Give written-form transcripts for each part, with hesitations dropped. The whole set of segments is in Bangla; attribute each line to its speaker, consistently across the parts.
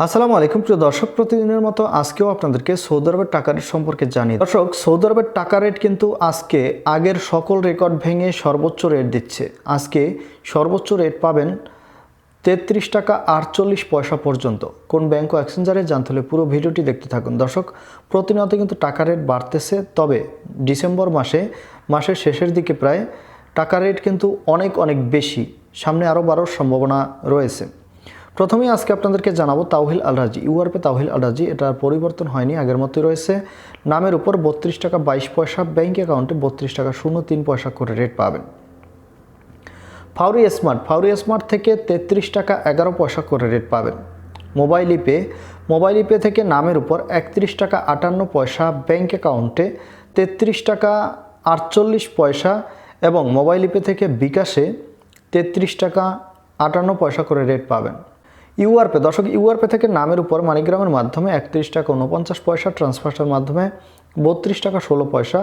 Speaker 1: আসসালামু আলাইকুম প্রিয় দর্শক, প্রতিদিনের মতো আজকেও আপনাদেরকে সৌদি আরবের টাকা রেট সম্পর্কে জানি। দর্শক, সৌদি আরবের টাকা রেট কিন্তু আজকে আগের সকল রেকর্ড ভেঙে সর্বোচ্চ রেট দিচ্ছে। আজকে সর্বোচ্চ রেট পাবেন 33 টাকা 48 পয়সা পর্যন্ত। কোন ব্যাংক ও এক্সচেঞ্জারে জানতে হলে পুরো ভিডিওটি দেখতে থাকুন। দর্শক, প্রতিনিয়ত কিন্তু টাকা রেট বাড়তেছে, তবে ডিসেম্বর মাসের শেষের দিকে প্রায় টাকা রেট কিন্তু অনেক বেশি, সামনে আরও বাড়ার সম্ভাবনা রয়েছে। প্রথমেই আজকে আপনাদেরকে জানাবো তাওহিল আল রাজি। ইউআরপে তাওহিল আল রাজি, এটার পরিবর্তন হয়নি, আগের মতোই রয়েছে। নামের উপর 32 টাকা 22 পয়সা, ব্যাঙ্ক অ্যাকাউন্টে 32 টাকা 03 পয়সা করে রেট পাবেন। ফাউরি স্মার্ট থেকে 33 টাকা 11 পয়সা করে রেট পাবেন। মোবাইল ইপে থেকে নামের উপর 31 টাকা 58 পয়সা, ব্যাঙ্ক অ্যাকাউন্টে 33 টাকা 48 পয়সা এবং মোবাইল ইপে থেকে বিকাশে 33 টাকা 58 পয়সা করে রেট পাবেন। ইউআরপে থেকে নামের উপর মানিগ্রামের মাধ্যমে 31 টাকা 49 পয়সা, ট্রান্সফারের মাধ্যমে 32 টাকা 16 পয়সা।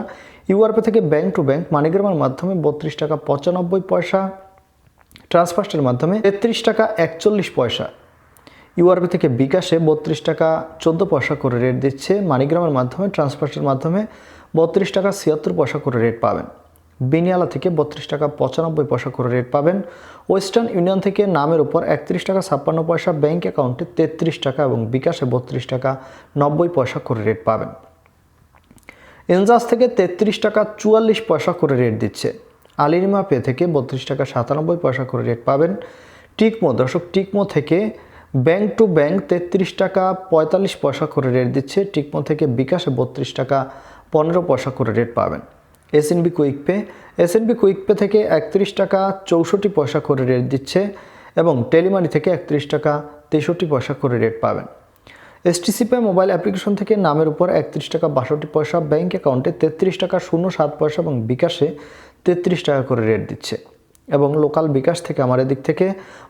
Speaker 1: ইউআরপে থেকে ব্যাংক টু ব্যাংক মানিগ্রামের মাধ্যমে 32 টাকা 95 পয়সা, ট্রান্সফারের মাধ্যমে 33 টাকা 41 পয়সা। ইউআরপে থেকে বিকাশে 32 টাকা 14 পয়সা করে রেট দিচ্ছে, মানিগ্রামের মাধ্যমে ট্রান্সফারের মাধ্যমে 32 টাকা 76 পয়সা করে রেট পাবেন। বিনিয়ালা থেকে 32 টাকা 95 পয়সা করে রেট পাবেন। ওয়েস্টার্ন ইউনিয়ন থেকে নামের উপর 31 টাকা 56 পয়সা, ব্যাঙ্ক অ্যাকাউন্টে 33 টাকা এবং বিকাশে 32 টাকা 90 পয়সা করে রেট পাবেন। এনজাস থেকে 33 টাকা 44 পয়সা করে রেট দিচ্ছে। আলিরিমা পে থেকে 32 টাকা 97 পয়সা করে রেট পাবেন। টিকমো থেকে ব্যাঙ্ক টু ব্যাঙ্ক 33 টাকা 45 পয়সা করে রেট দিচ্ছে। টিকমো থেকে বিকাশে 32 টাকা 15 পয়সা করে রেট পাবেন। এসএনবি কুইক পে থেকে 31 টাকা 64 পয়সা করে রেট দিচ্ছে এবং টেলিমানি থেকে 31 টাকা 63 পয়সা করে রেট পাবেন। এসটিসি পে মোবাইল অ্যাপ্লিকেশন থেকে নামের উপর 31 টাকা 62 পয়সা, ব্যাঙ্ক অ্যাকাউন্টে 33 টাকা 07 পয়সা এবং বিকাশে 33 টাকা করে রেট দিচ্ছে এবং লোকাল বিকাশ থেকে আমার এদিক থেকে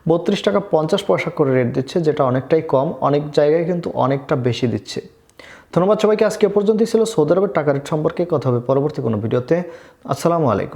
Speaker 1: 32 টাকা 50 পয়সা করে রেট দিচ্ছে, যেটা অনেকটাই কম, অনেক জায়গায় কিন্তু অনেকটা বেশি দিচ্ছে। ধন্যবাদ সবাইকে। আজকে পর্যন্তই ছিল সৌদি আরবের টাকা রেট সম্পর্কে। কথা হবে পরবর্তী কোনো ভিডিওতে। আসসালামু আলাইকুম।